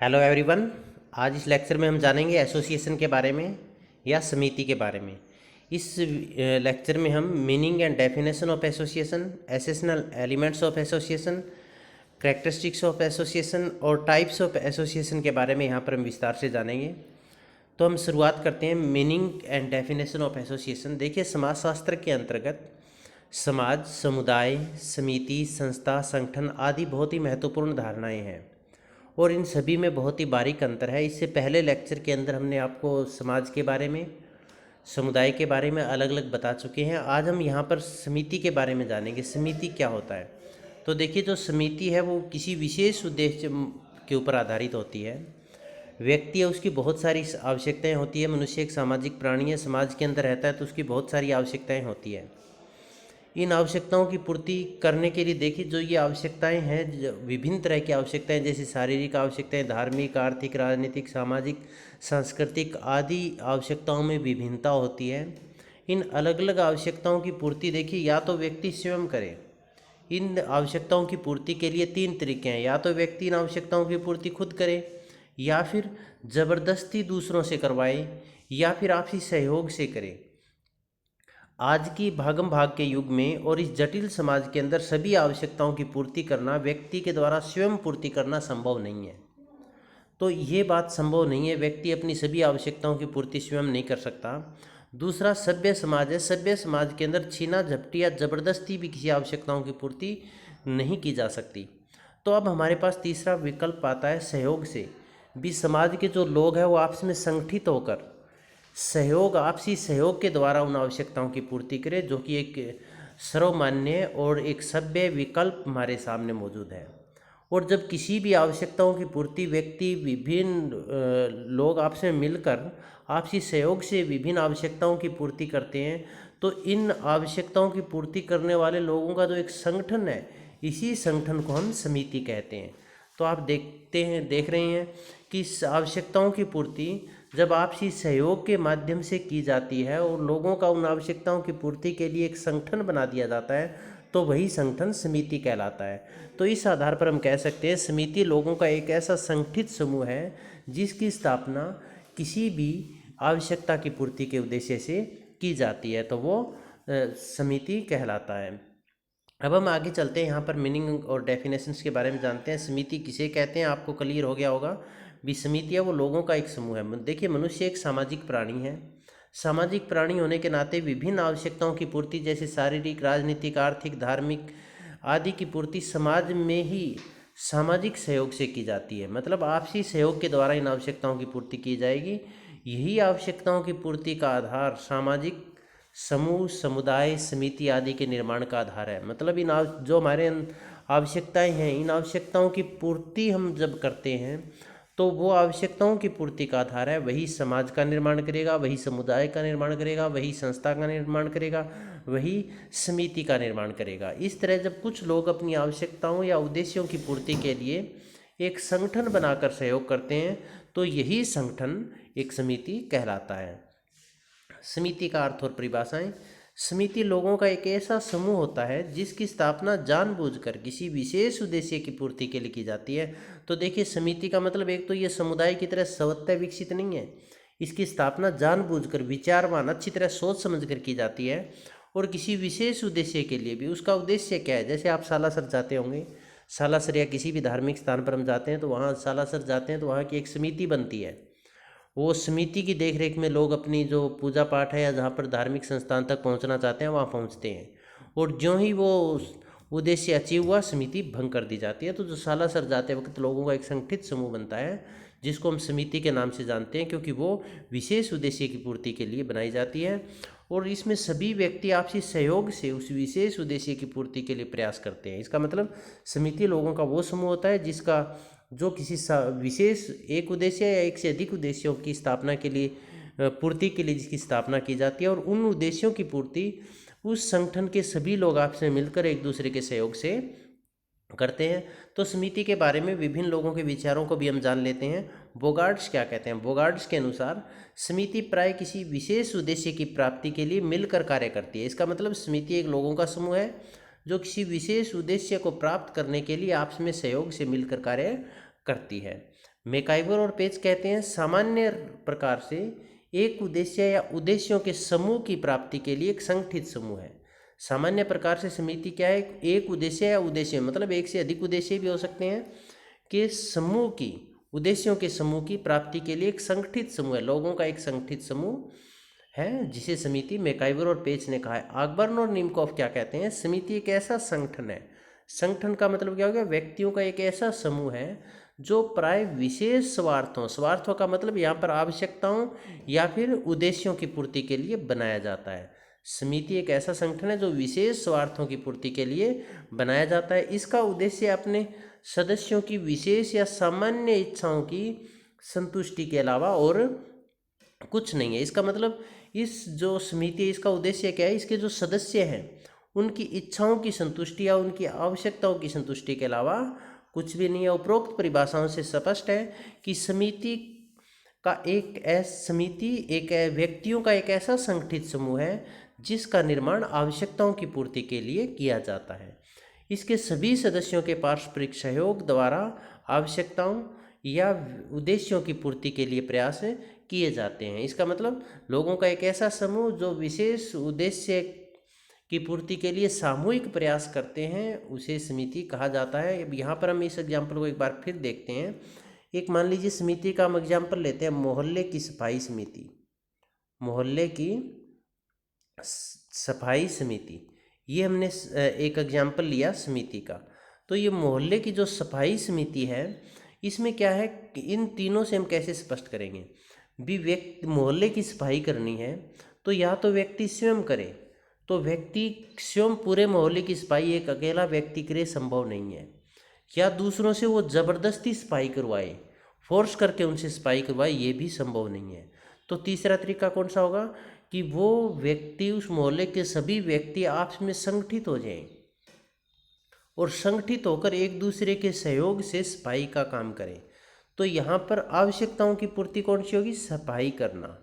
Hello everyone. आज इस lecture में हम जानेंगे एसोसिएशन के बारे में या समिति के बारे में। इस लेक्चर में हम meaning and definition of association, essential elements of association, characteristics of association और टाइप्स ऑफ एसोसिएशन के बारे में यहाँ पर हम विस्तार से जानेंगे। तो हम शुरुआत करते हैं meaning and definition of association. देखिए, समाजशास्त्र के अंतर्गत समाज, समुदाय, समिति, संस्था, संगठन आदि बहुत ही महत्वपूर्ण धारणाएं हैं और इन सभी में बहुत ही बारीक अंतर है। इससे पहले लेक्चर के अंदर हमने आपको समाज के बारे में, समुदाय के बारे में अलग अलग बता चुके हैं। आज हम यहाँ पर समिति के बारे में जानेंगे। समिति क्या होता है? तो देखिए, जो समिति है वो किसी विशेष उद्देश्य के ऊपर आधारित होती है। व्यक्ति है, उसकी बहुत सारी आवश्यकताएं होती है। मनुष्य एक सामाजिक प्राणी है, समाज के अंदर रहता है तो उसकी बहुत सारी आवश्यकताएं होती है। इन आवश्यकताओं की पूर्ति करने के लिए देखिए, जो ये आवश्यकताएं हैं, विभिन्न तरह की आवश्यकताएं, जैसे शारीरिक आवश्यकताएं, धार्मिक, आर्थिक, राजनीतिक, सामाजिक, सांस्कृतिक आदि आवश्यकताओं में विभिन्नता होती है। इन अलग अलग आवश्यकताओं की पूर्ति देखिए, या तो व्यक्ति स्वयं करे। इन आवश्यकताओं की पूर्ति के लिए तीन तरीके हैं। या तो व्यक्ति इन आवश्यकताओं की पूर्ति खुद करे, या फिर ज़बरदस्ती दूसरों से करवाए, या फिर आपसी सहयोग से करे। आज की भागम भाग के युग में और इस जटिल समाज के अंदर सभी आवश्यकताओं की पूर्ति करना व्यक्ति के द्वारा स्वयं पूर्ति करना संभव नहीं है। तो ये बात संभव नहीं है, व्यक्ति अपनी सभी आवश्यकताओं की पूर्ति स्वयं नहीं कर सकता। दूसरा सभ्य समाज है। सभ्य समाज के अंदर छीना झपटी या जबरदस्ती भी किसी आवश्यकताओं की पूर्ति नहीं की जा सकती। तो अब हमारे पास तीसरा विकल्प आता है सहयोग से। भी समाज के जो लोग हैं वो आपस में संगठित होकर सहयोग, आपसी सहयोग के द्वारा उन आवश्यकताओं की पूर्ति करें, जो कि एक सर्वमान्य और एक सभ्य विकल्प हमारे सामने मौजूद है। और जब किसी भी आवश्यकताओं की पूर्ति व्यक्ति, विभिन्न लोग आपस में मिलकर आपसी सहयोग से विभिन्न आवश्यकताओं की पूर्ति करते हैं, तो इन आवश्यकताओं की पूर्ति करने वाले लोगों का जो एक संगठन है, इसी संगठन को हम समिति कहते हैं। तो आप देख रहे हैं कि इस आवश्यकताओं की पूर्ति जब आपसी सहयोग के माध्यम से की जाती है और लोगों का उन आवश्यकताओं की पूर्ति के लिए एक संगठन बना दिया जाता है, तो वही संगठन समिति कहलाता है। तो इस आधार पर हम कह सकते हैं समिति लोगों का एक ऐसा संगठित समूह है जिसकी स्थापना किसी भी आवश्यकता की पूर्ति के उद्देश्य से की जाती है, तो वो समिति कहलाता है। अब हम आगे चलते हैं, यहाँ पर मीनिंग और डेफिनेशंस के बारे में जानते हैं। समिति किसे कहते हैं, आपको क्लियर हो गया होगा। भी समिति है वो लोगों का एक समूह है। देखिए, मनुष्य एक सामाजिक प्राणी है। सामाजिक प्राणी होने के नाते विभिन्न आवश्यकताओं की पूर्ति, जैसे शारीरिक, राजनीतिक, आर्थिक, धार्मिक आदि की पूर्ति समाज में ही सामाजिक सहयोग से की जाती है। मतलब आपसी सहयोग के द्वारा इन आवश्यकताओं की पूर्ति की जाएगी। यही आवश्यकताओं की पूर्ति का आधार सामाजिक समूह, समुदाय, समिति आदि के निर्माण का आधार है। मतलब जो हमारे आवश्यकताएं हैं, इन आवश्यकताओं की पूर्ति हम जब करते हैं तो वो आवश्यकताओं की पूर्ति का आधार है, वही समाज का निर्माण करेगा, वही समुदाय का निर्माण करेगा, वही संस्था का निर्माण करेगा, वही समिति का निर्माण करेगा। इस तरह जब कुछ लोग अपनी आवश्यकताओं या उद्देश्यों की पूर्ति के लिए एक संगठन बनाकर सहयोग करते हैं, तो यही संगठन एक समिति कहलाता है। समिति का अर्थ और परिभाषाएं। समिति लोगों का एक ऐसा समूह होता है जिसकी स्थापना जानबूझकर किसी विशेष उद्देश्य की पूर्ति के लिए की जाती है। तो देखिए, समिति का मतलब एक तो ये समुदाय की तरह स्वतः विकसित नहीं है, इसकी स्थापना जानबूझकर, विचारवान, अच्छी तरह सोच समझकर की जाती है और किसी विशेष उद्देश्य के लिए भी। उसका उद्देश्य क्या है? जैसे आप सालासर जाते होंगे, सालासर या किसी भी धार्मिक स्थान पर हम जाते हैं तो वहाँ सालासर जाते हैं तो वहाँ की एक समिति बनती है। वो समिति की देखरेख में लोग अपनी जो पूजा पाठ है या जहाँ पर धार्मिक संस्थान तक पहुँचना चाहते हैं वहाँ पहुँचते हैं, और ज्यों ही वो उद्देश्य अचीव हुआ, समिति भंग कर दी जाती है। तो जो सालासर जाते वक्त लोगों का एक संगठित समूह बनता है जिसको हम समिति के नाम से जानते हैं, क्योंकि वो विशेष उद्देश्य की पूर्ति के लिए बनाई जाती है और इसमें सभी व्यक्ति आपसी सहयोग से उस विशेष उद्देश्य की पूर्ति के लिए प्रयास करते हैं। इसका मतलब समिति लोगों का वो समूह होता है जिसका जो किसी विशेष एक उद्देश्य या एक से अधिक उद्देश्यों की स्थापना के लिए, पूर्ति के लिए जिसकी स्थापना की जाती है, और उन उद्देश्यों की पूर्ति उस संगठन के सभी लोग आपस में मिलकर एक दूसरे के सहयोग से करते हैं। तो समिति के बारे में विभिन्न लोगों के विचारों को भी हम जान लेते हैं। बोगार्ड्स क्या कहते हैं? बोगार्ड्स के अनुसार समिति प्राय किसी विशेष उद्देश्य की प्राप्ति के लिए मिलकर कार्य करती है। इसका मतलब समिति एक लोगों का समूह है जो किसी विशेष उद्देश्य को प्राप्त करने के लिए आपस में सहयोग से मिलकर कार्य करती है। मैकइवर और पेज कहते हैं सामान्य प्रकार से एक उद्देश्य या उद्देश्यों के समूह की प्राप्ति के लिए एक संगठित समूह है। सामान्य प्रकार से समिति क्या है, एक उद्देश्य या उद्देश्य मतलब एक से अधिक उद्देश्य भी हो सकते हैं कि समूह की उद्देश्यों के समूह की प्राप्ति के लिए एक संगठित समूह है, लोगों का एक संगठित समूह है जिसे समिति मैकइवर और पेज ने कहा है। ऑकबर्न और निमकॉफ क्या कहते हैं, समिति एक ऐसा संगठन है, संगठन का मतलब क्या हो गया, व्यक्तियों का एक ऐसा समूह है जो प्राय विशेष स्वार्थों का मतलब यहाँ पर आवश्यकताओं या फिर उद्देश्यों की पूर्ति के लिए बनाया जाता है। समिति एक ऐसा संगठन है जो विशेष स्वार्थों की पूर्ति के लिए बनाया जाता है। इसका उद्देश्य अपने सदस्यों की विशेष या सामान्य इच्छाओं की संतुष्टि के अलावा और कुछ नहीं है। इसका मतलब इस जो समिति है इसका उद्देश्य क्या है, इसके जो सदस्य हैं उनकी इच्छाओं की संतुष्टि या उनकी आवश्यकताओं की संतुष्टि के अलावा कुछ भी नहीं है। उपरोक्त परिभाषाओं से स्पष्ट है कि समिति एक व्यक्तियों का एक ऐसा संगठित समूह है जिसका निर्माण आवश्यकताओं की पूर्ति के लिए किया जाता है। इसके सभी सदस्यों के पारस्परिक सहयोग द्वारा आवश्यकताओं या उद्देश्यों की पूर्ति के लिए प्रयास किए जाते हैं। इसका मतलब लोगों का एक ऐसा समूह जो विशेष उद्देश्य की पूर्ति के लिए सामूहिक प्रयास करते हैं उसे समिति कहा जाता है। अब यहाँ पर हम इस एग्जाम्पल को एक बार फिर देखते हैं। एक मान लीजिए समिति का हम एग्जाम्पल लेते हैं, मोहल्ले की सफाई समिति। मोहल्ले की सफाई समिति, ये हमने एक एग्जाम्पल लिया समिति का। तो ये मोहल्ले की जो सफाई समिति है इसमें क्या है कि इन तीनों से हम कैसे स्पष्ट करेंगे। व्यक्ति मोहल्ले की सफाई करनी है तो या तो व्यक्ति स्वयं करे, तो व्यक्ति स्वयं पूरे मोहल्ले की सफाई एक अकेला व्यक्ति के लिए संभव नहीं है, या दूसरों से वो ज़बरदस्ती सफाई करवाए, फोर्स करके उनसे सफाई करवाए, ये भी संभव नहीं है। तो तीसरा तरीका कौन सा होगा कि वो व्यक्ति उस मोहल्ले के सभी व्यक्ति आपस में संगठित हो जाएं और संगठित होकर एक दूसरे के सहयोग से सफाई का काम करें। तो यहाँ पर आवश्यकताओं की पूर्ति कौन सी होगी, सफाई करना,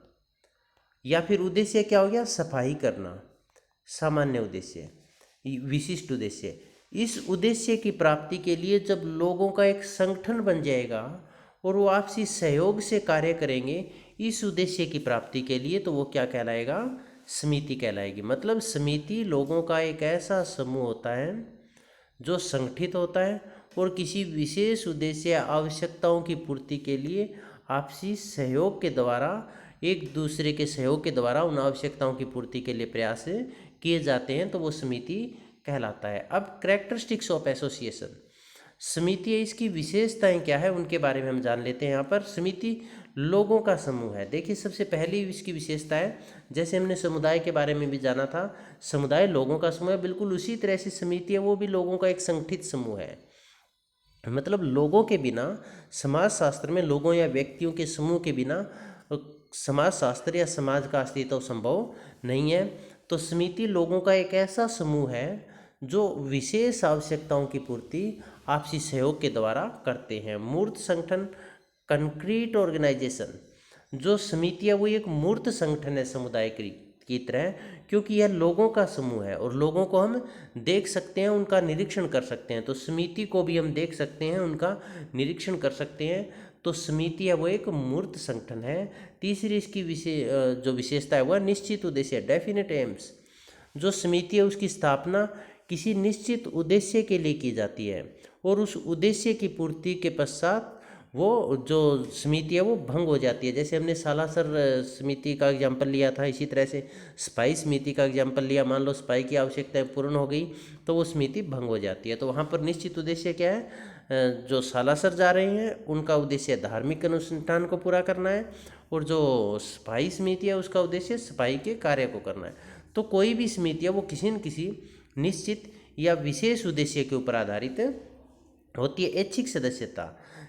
या फिर उद्देश्य क्या हो गया, सफाई करना, सामान्य उद्देश्य, विशिष्ट उद्देश्य। इस उद्देश्य की प्राप्ति के लिए जब लोगों का एक संगठन बन जाएगा और वो आपसी सहयोग से कार्य करेंगे इस उद्देश्य की प्राप्ति के लिए, तो वो क्या कहलाएगा, समिति कहलाएगी। मतलब समिति लोगों का एक ऐसा समूह होता है जो संगठित होता है और किसी विशेष उद्देश्य या आवश्यकताओं की पूर्ति के लिए आपसी सहयोग के द्वारा, एक दूसरे के सहयोग के द्वारा उन आवश्यकताओं की पूर्ति के लिए प्रयास किए जाते हैं, तो वो समिति कहलाता है। अब कैरेक्टरिस्टिक्स ऑफ एसोसिएशन, समिति है इसकी विशेषताएं क्या है उनके बारे में हम जान लेते हैं। यहाँ पर समिति लोगों का समूह है। देखिए सबसे पहली इसकी विशेषता है, जैसे हमने समुदाय के बारे में भी जाना था, समुदाय लोगों का समूह है, बिल्कुल उसी तरह से समिति है वो भी लोगों का एक संगठित समूह है। मतलब लोगों के बिना, समाज शास्त्र में लोगों या व्यक्तियों के समूह के बिना समाज शास्त्र या समाज का अस्तित्व संभव नहीं है। तो समिति लोगों का एक ऐसा समूह है जो विशेष आवश्यकताओं की पूर्ति आपसी सहयोग के द्वारा करते हैं। मूर्त संगठन, कंक्रीट ऑर्गेनाइजेशन, जो समिति है वो एक मूर्त संगठन है समुदाय की तरह, क्योंकि यह लोगों का समूह है और लोगों को हम देख सकते हैं, उनका निरीक्षण कर सकते हैं। तो समिति को भी हम देख सकते हैं, उनका निरीक्षण कर सकते हैं। तो समिति है वो एक मूर्त संगठन है। तीसरी इसकी जो विशेषता है वह निश्चित उद्देश्य, डेफिनेट एम्स। जो समिति है उसकी स्थापना किसी निश्चित उद्देश्य के लिए की जाती है और उस उद्देश्य की पूर्ति के पश्चात वो जो समिति है वो भंग हो जाती है। जैसे हमने सालासर समिति का एग्जाम्पल लिया था, इसी तरह से सफाई समिति का एग्जाम्पल लिया। मान लो सफाई की आवश्यकताएं पूर्ण हो गई तो वो समिति भंग हो जाती है। तो वहाँ पर निश्चित उद्देश्य क्या है, जो सालासर जा रहे हैं उनका उद्देश्य धार्मिक अनुष्ठान को पूरा करना है और जो सफाई समिति है उसका उद्देश्य सफाई के कार्य को करना है। तो कोई भी समिति है वो किसी न किसी निश्चित या विशेष उद्देश्य के ऊपर आधारित होती है। ऐच्छिक सदस्यता,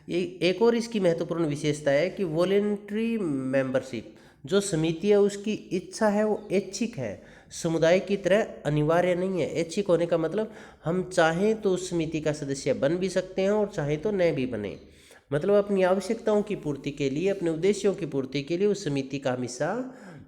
ये एक और इसकी महत्वपूर्ण विशेषता है कि वॉलेंट्री मेंबरशिप, जो समिति है उसकी इच्छा है वो ऐच्छिक है, समुदाय की तरह अनिवार्य नहीं है। ऐच्छिक होने का मतलब हम चाहें तो उस समिति का सदस्य बन भी सकते हैं और चाहें तो न भी बने। मतलब अपनी आवश्यकताओं की पूर्ति के लिए, अपने उद्देश्यों की पूर्ति के लिए उस समिति का हम हिस्सा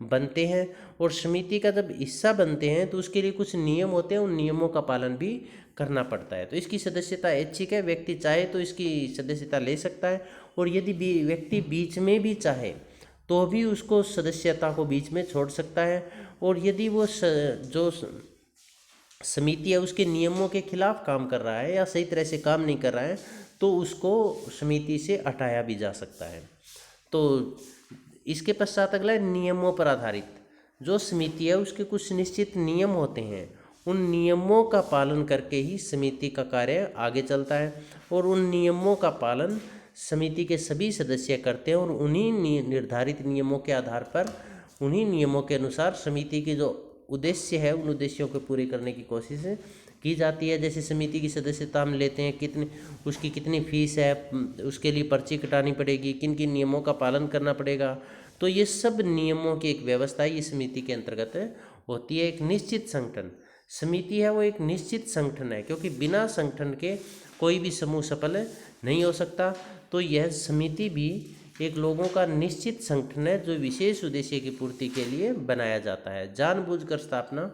बनते हैं। और समिति का जब हिस्सा बनते हैं तो उसके लिए कुछ नियम होते हैं, उन नियमों का पालन भी करना पड़ता है। तो इसकी सदस्यता ऐच्छिक है, व्यक्ति चाहे तो इसकी सदस्यता ले सकता है और यदि व्यक्ति बीच में भी चाहे तो भी उसको सदस्यता को बीच में छोड़ सकता है। और यदि वो जो समिति है उसके नियमों के खिलाफ काम कर रहा है या सही तरह से काम नहीं कर रहा है तो उसको समिति से हटाया भी जा सकता है। तो इसके पश्चात अगला है नियमों पर आधारित। जो समिति है उसके कुछ निश्चित नियम होते हैं, उन नियमों का पालन करके ही समिति का कार्य आगे चलता है और उन नियमों का पालन समिति के सभी सदस्य करते हैं और उन्हीं निर्धारित नियमों के आधार पर, उन्हीं नियमों के अनुसार समिति के जो उद्देश्य है उन उद्देश्यों को पूरे करने की कोशिश की जाती है। जैसे समिति की सदस्यता हम लेते हैं, उसकी कितनी फीस है, उसके लिए पर्ची कटानी पड़ेगी, किन किन नियमों का पालन करना पड़ेगा, तो ये सब नियमों की एक व्यवस्था ये समिति के अंतर्गत होती है। एक निश्चित संगठन समिति है वो एक निश्चित संगठन है, क्योंकि बिना संगठन के कोई भी समूह सफल नहीं हो सकता। तो यह समिति भी एक लोगों का निश्चित संगठन है जो विशेष उद्देश्य की पूर्ति के लिए बनाया जाता है। जानबूझकर स्थापना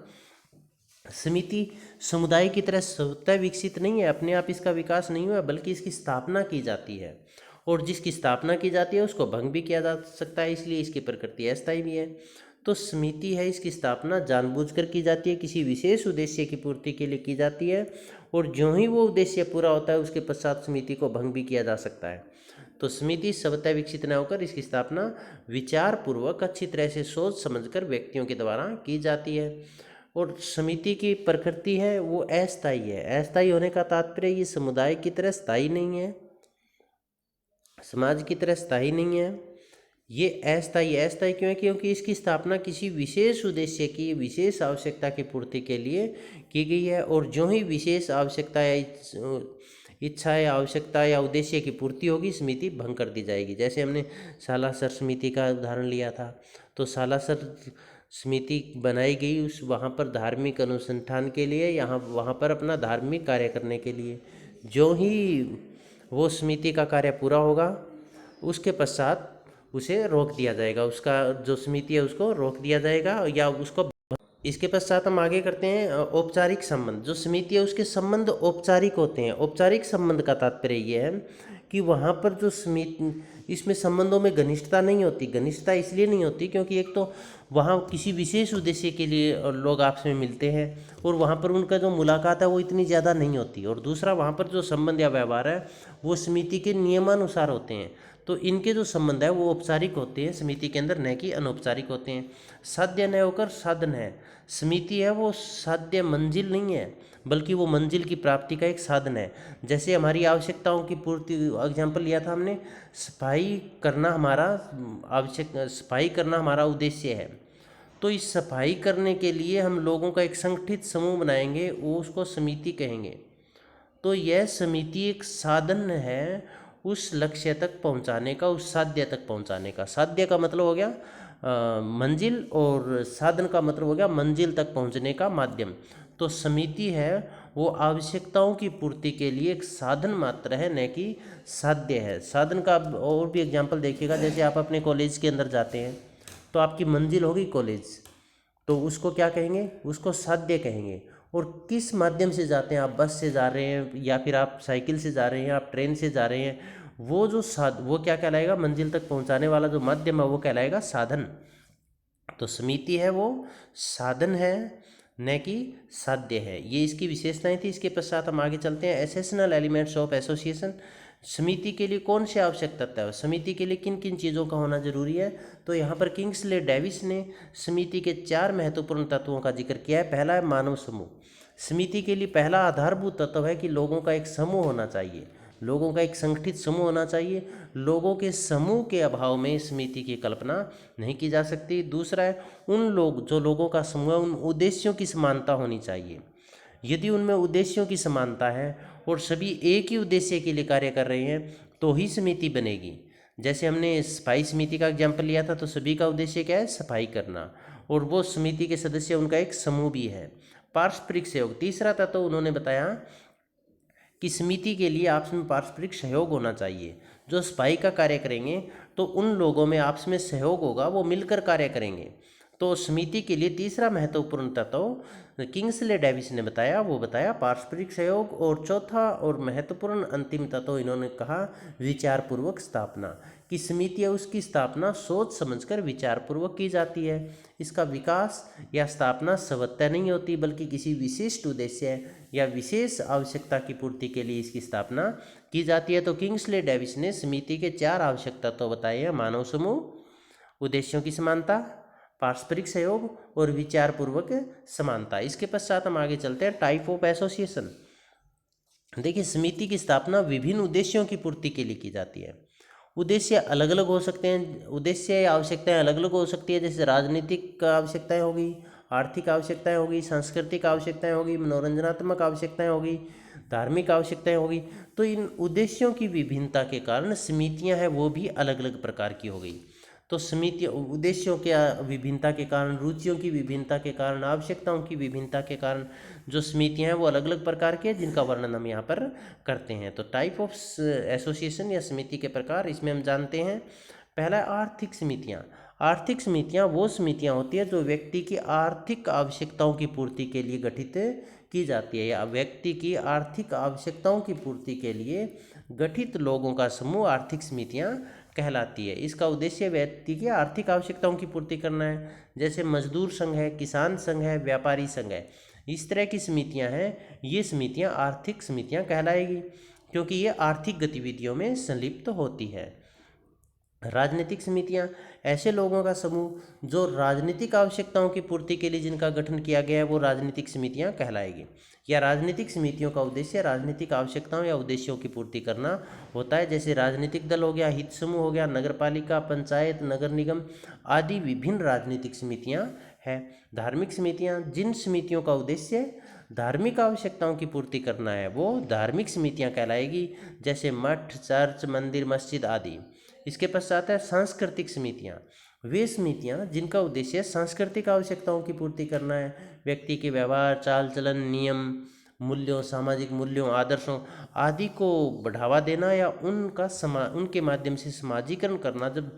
समिति समुदाय की तरह स्वतः विकसित नहीं है, अपने आप इसका विकास नहीं हुआ, बल्कि इसकी स्थापना की जाती है और जिसकी स्थापना की जाती है उसको भंग भी किया जा सकता है, इसलिए इसकी प्रकृति अस्थायी भी है। तो समिति है इसकी स्थापना जानबूझकर की जाती है, किसी विशेष उद्देश्य की पूर्ति के लिए की जाती है और जो ही वो उद्देश्य पूरा होता है उसके पश्चात समिति को भंग भी किया जा सकता है। तो समिति स्वतः विकसित न होकर इसकी स्थापना विचार पूर्वक अच्छी तरह से सोच समझकर व्यक्तियों के द्वारा की जाती है। और समिति की प्रकृति है वो अस्थायी है। अस्थायी होने का तात्पर्य ये समुदाय की तरह स्थायी नहीं है, समाज की तरह स्थायी नहीं है, ये अस्थायी क्यों है? क्योंकि इसकी स्थापना किसी विशेष उद्देश्य की विशेष आवश्यकता की पूर्ति के लिए की गई है और जो ही विशेष आवश्यकता या इच्छा या आवश्यकता या उद्देश्य की पूर्ति होगी समिति भंग कर दी जाएगी। जैसे हमने सालासर समिति का उदाहरण लिया था, तो सालासर समिति बनाई गई उस वहाँ पर धार्मिक अनुसंधान के लिए, वहाँ पर अपना धार्मिक कार्य करने के लिए। जो ही वो समिति का कार्य पूरा होगा उसके पश्चात उसे रोक दिया जाएगा, उसका जो समिति है उसको रोक दिया जाएगा या उसको। इसके पश्चात हम आगे करते हैं औपचारिक संबंध। जो समिति है उसके संबंध औपचारिक होते हैं। औपचारिक संबंध का तात्पर्य ये है कि वहाँ पर जो समिति, इसमें संबंधों में घनिष्ठता नहीं होती। घनिष्ठता इसलिए नहीं होती क्योंकि एक तो वहाँ किसी विशेष उद्देश्य के लिए लोग आपस में मिलते हैं और वहाँ पर उनका जो मुलाकात है वो इतनी ज़्यादा नहीं होती, और दूसरा वहाँ पर जो संबंध या व्यवहार है वो समिति के नियमानुसार होते हैं। तो इनके जो संबंध है वो औपचारिक होते हैं समिति के अंदर, न कि अनौपचारिक होते हैं। साध्य न होकर साधन है। समिति है वो साध्य मंजिल नहीं है, बल्कि वो मंजिल की प्राप्ति का एक साधन है। जैसे हमारी आवश्यकताओं की पूर्ति, एग्जाम्पल लिया था हमने, सफाई करना हमारा उद्देश्य है। तो इस सफाई करने के लिए हम लोगों का एक संगठित समूह बनाएंगे, वो उसको समिति कहेंगे। तो यह समिति एक साधन है उस लक्ष्य तक पहुंचाने का, उस साध्य तक पहुंचाने का। साध्य का मतलब हो गया मंजिल और साधन का मतलब हो गया मंजिल तक पहुंचने का माध्यम। तो समिति है वो आवश्यकताओं की पूर्ति के लिए एक साधन मात्र है, न कि साध्य है। साधन का और भी एग्जाम्पल देखिएगा, जैसे आप अपने कॉलेज के अंदर जाते हैं तो आपकी मंजिल होगी कॉलेज, तो उसको क्या कहेंगे? उसको साध्य कहेंगे। और किस माध्यम से जाते हैं आप? बस से जा रहे हैं या फिर आप साइकिल से जा रहे हैं, आप ट्रेन से जा रहे हैं, वो क्या कहलाएगा? मंजिल तक पहुंचाने वाला जो माध्यम है वो कहलाएगा साधन। तो समिति है वो साधन है, न कि साध्य है। ये इसकी विशेषताएं थी। इसके पश्चात हम आगे चलते हैं। एसेशनल एलिमेंट्स ऑफ एसोसिएशन। समिति के लिए कौन से आवश्यक तत्व है? समिति के लिए किन किन चीज़ों का होना जरूरी है? तो यहाँ पर किंग्सले डेविस ने समिति के 4 महत्वपूर्ण तत्वों का जिक्र किया है। पहला है मानव समूह। समिति के लिए पहला आधारभूत तत्व है कि लोगों का एक समूह होना चाहिए, लोगों का एक संगठित समूह होना चाहिए। लोगों के समूह के अभाव में समिति की कल्पना नहीं की जा सकती। दूसरा है जो लोगों का समूह है उन उद्देश्यों की समानता होनी चाहिए। यदि उनमें उद्देश्यों की समानता है और सभी एक ही उद्देश्य के लिए कार्य कर रहे हैं तो ही समिति बनेगी। जैसे हमने सफाई समिति का एग्जाम्पल लिया था, तो सभी का उद्देश्य क्या है? सफाई करना, और वो समिति के सदस्य उनका एक समूह भी है। पारस्परिक सहयोग। तीसरा तत्व उन्होंने बताया कि समिति के लिए आपस में पारस्परिक सहयोग होना चाहिए। जो सफाई का कार्य करेंगे तो उन लोगों में आपस में सहयोग होगा, वो मिलकर कार्य करेंगे। तो समिति के लिए तीसरा महत्वपूर्ण तत्व किंग्सले डेविस ने बताया, वो बताया पारस्परिक सहयोग। और चौथा और महत्वपूर्ण अंतिम तत्व इन्होंने कहा विचारपूर्वक स्थापना, कि समिति है उसकी स्थापना सोच समझकर विचारपूर्वक की जाती है। इसका विकास या स्थापना स्वतः नहीं होती, बल्कि किसी विशिष्ट उद्देश्य या विशेष आवश्यकता की पूर्ति के लिए इसकी स्थापना की जाती है। तो किंग्सले डेविस ने समिति के 4 आवश्यक तत्व बताए हैं: मानव समूह, उद्देश्यों की समानता, पारस्परिक सहयोग और विचारपूर्वक समानता। इसके पश्चात हम आगे चलते हैं टाइप ऑफ एसोसिएशन। देखिए, समिति की स्थापना विभिन्न उद्देश्यों की पूर्ति के लिए की जाती है। उद्देश्य अलग अलग हो सकते हैं, उद्देश्य या आवश्यकताएं अलग अलग हो सकती है। जैसे राजनीतिक आवश्यकताएं होगी, आर्थिक आवश्यकताएं होगी, सांस्कृतिक आवश्यकताएं होगी, मनोरंजनात्मक आवश्यकताएं होगी, धार्मिक आवश्यकताएं होगी। तो इन उद्देश्यों की विभिन्नता के कारण समितियां हैं वो भी अलग अलग प्रकार की हो गई। तो समिति उद्देश्यों के विभिन्नता के कारण, रुचियों की विभिन्नता के कारण, आवश्यकताओं की विभिन्नता के कारण जो समितियां हैं वो अलग अलग प्रकार की है, जिनका वर्णन हम यहाँ पर करते हैं। तो टाइप ऑफ एसोसिएशन या समिति के प्रकार इसमें हम जानते हैं। पहला है आर्थिक समितियाँ। आर्थिक समितियाँ वो समितियाँ होती है जो व्यक्ति की आर्थिक आवश्यकताओं की पूर्ति के लिए गठित की जाती है, या व्यक्ति की आर्थिक आवश्यकताओं की पूर्ति के लिए गठित लोगों का समूह आर्थिक समितियाँ कहलाती है। इसका उद्देश्य व्यक्ति की आर्थिक आवश्यकताओं की पूर्ति करना है। जैसे मजदूर संघ है, किसान संघ है, व्यापारी संघ है, इस तरह की समितियां हैं, ये समितियां आर्थिक समितियां कहलाएगी, क्योंकि ये आर्थिक गतिविधियों में संलिप्त होती है। राजनीतिक समितियां ऐसे लोगों का समूह जो राजनीतिक आवश्यकताओं की पूर्ति के लिए जिनका गठन किया गया है, वो राजनीतिक समितियां कहलाएगी। या राजनीतिक समितियों का उद्देश्य राजनीतिक आवश्यकताओं या उद्देश्यों की पूर्ति करना होता है। जैसे राजनीतिक दल हो गया, हित समूह हो गया, नगरपालिका, पंचायत, नगर निगम आदि विभिन्न राजनीतिक समितियां हैं। धार्मिक समितियां, जिन समितियों का उद्देश्य धार्मिक आवश्यकताओं की पूर्ति करना है, वो धार्मिक समितियां कहलाएगी। जैसे मठ, चर्च, मंदिर, मस्जिद आदि। इसके पश्चात है सांस्कृतिक समितियां। वे समितियां जिनका उद्देश्य सांस्कृतिक आवश्यकताओं की पूर्ति करना है, व्यक्ति के व्यवहार, चाल चलन, नियम, मूल्यों, सामाजिक मूल्यों, आदर्शों आदि को बढ़ावा देना या उनके माध्यम से समाजीकरण करना। जब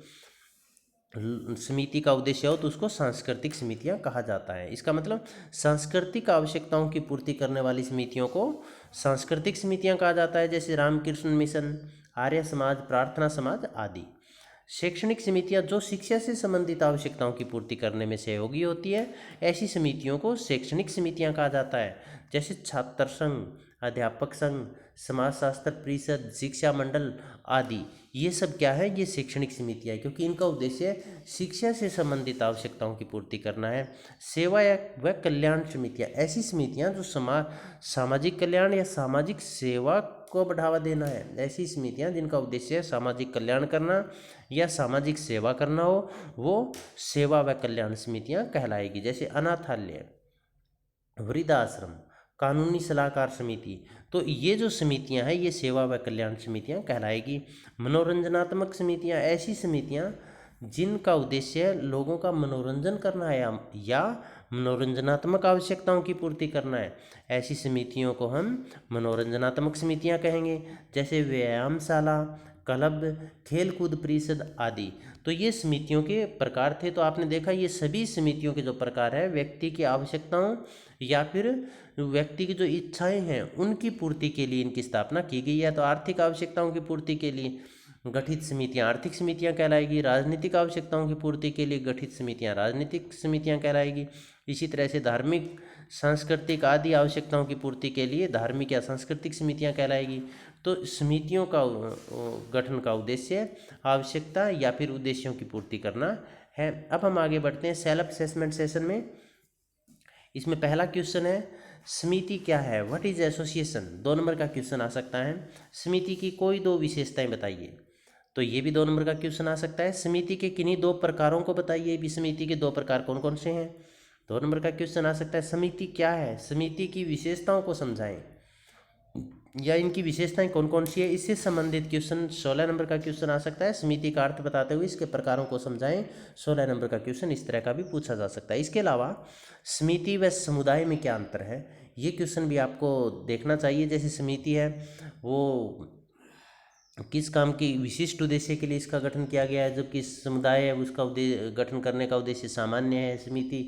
समिति का उद्देश्य हो तो उसको सांस्कृतिक समितियां कहा जाता है। इसका मतलब सांस्कृतिक आवश्यकताओं की पूर्ति करने वाली समितियों को सांस्कृतिक समितियां कहा जाता है। जैसे रामकृष्ण मिशन, आर्य समाज, प्रार्थना समाज आदि। शैक्षणिक समितियां जो शिक्षा से संबंधित आवश्यकताओं की पूर्ति करने में सहयोगी होती है, ऐसी समितियों को शैक्षणिक समितियां कहा जाता है। जैसे छात्र संघ, अध्यापक संघ, समाजशास्त्र परिषद, शिक्षा मंडल आदि। ये सब क्या है? ये शैक्षणिक समितियां, क्योंकि इनका उद्देश्य शिक्षा से संबंधित आवश्यकताओं की पूर्ति करना है। सेवा या व कल्याण समितियां, ऐसी समितियां जो सामाजिक कल्याण या सामाजिक सेवा को बढ़ावा देना है। ऐसी समितियां जिनका उद्देश्य सामाजिक कल्याण करना या सामाजिक सेवा करना हो, वो सेवा व कल्याण समितियां कहलाएगी। जैसे अनाथालय, वृद्धाश्रम, कानूनी सलाहकार समिति। तो ये जो समितियां हैं ये सेवा व कल्याण समितियां कहलाएगी। मनोरंजनात्मक समितियां, ऐसी समितियां जिनका उद्देश्य लोगों का मनोरंजन करना है या मनोरंजनात्मक आवश्यकताओं की पूर्ति करना है, ऐसी समितियों को हम मनोरंजनात्मक समितियां कहेंगे। जैसे व्यायामशाला, क्लब, खेलकूद परिषद आदि। तो ये समितियों के प्रकार थे। तो आपने देखा ये सभी समितियों के जो प्रकार है व्यक्ति की आवश्यकताओं या फिर व्यक्ति की जो इच्छाएं हैं उनकी पूर्ति के लिए इनकी स्थापना की गई है। तो आर्थिक आवश्यकताओं की पूर्ति के लिए गठित समितियां आर्थिक समितियां कहलाएगी। राजनीतिक आवश्यकताओं की पूर्ति के लिए गठित समितियां राजनीतिक समितियां कहलाएगी। इसी तरह से धार्मिक, सांस्कृतिक आदि आवश्यकताओं की पूर्ति के लिए धार्मिक या सांस्कृतिक समितियां कहलाएगी। तो समितियों का गठन का उद्देश्य आवश्यकता या फिर उद्देश्यों की पूर्ति करना है। अब हम आगे बढ़ते हैं सेल्फ असेसमेंट सेशन में। इसमें पहला क्वेश्चन है समिति क्या है, व्हाट इज एसोसिएशन। 2 नंबर का क्वेश्चन आ सकता है समिति की कोई 2 विशेषताएं बताइए। तो ये भी 2 नंबर का क्वेश्चन आ सकता है समिति के किन्हीं 2 प्रकारों को बताइए। भी समिति के 2 प्रकार कौन कौन से हैं। 2 नंबर का क्वेश्चन आ सकता है समिति क्या है, समिति की विशेषताओं को समझाएं या इनकी विशेषताएं कौन कौन सी है। इससे संबंधित क्वेश्चन 16 नंबर का क्वेश्चन आ सकता है समिति का अर्थ बताते हुए इसके प्रकारों को समझाएं। 16 नंबर का क्वेश्चन इस तरह का भी पूछा जा सकता है। इसके अलावा समिति व समुदाय में क्या अंतर है, ये क्वेश्चन भी आपको देखना चाहिए। जैसे समिति है वो किस काम की विशिष्ट उद्देश्य के लिए इसका गठन किया गया है, जबकि समुदाय है उसका गठन करने का उद्देश्य सामान्य है। समिति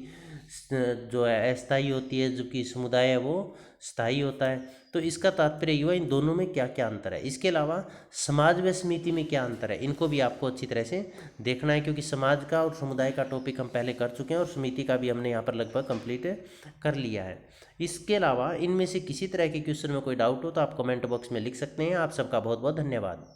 जो है अस्थायी होती है, जबकि समुदाय है वो स्थायी होता है। तो इसका तात्पर्य युवा इन दोनों में क्या क्या अंतर है। इसके अलावा समाज व समिति में क्या अंतर है, इनको भी आपको अच्छी तरह से देखना है, क्योंकि समाज का और समुदाय का टॉपिक हम पहले कर चुके हैं और समिति का भी हमने यहाँ पर लगभग कंप्लीट कर लिया है। इसके अलावा इनमें से किसी तरह के क्वेश्चन में कोई डाउट हो तो आप कमेंट बॉक्स में लिख सकते हैं। आप सबका बहुत बहुत धन्यवाद।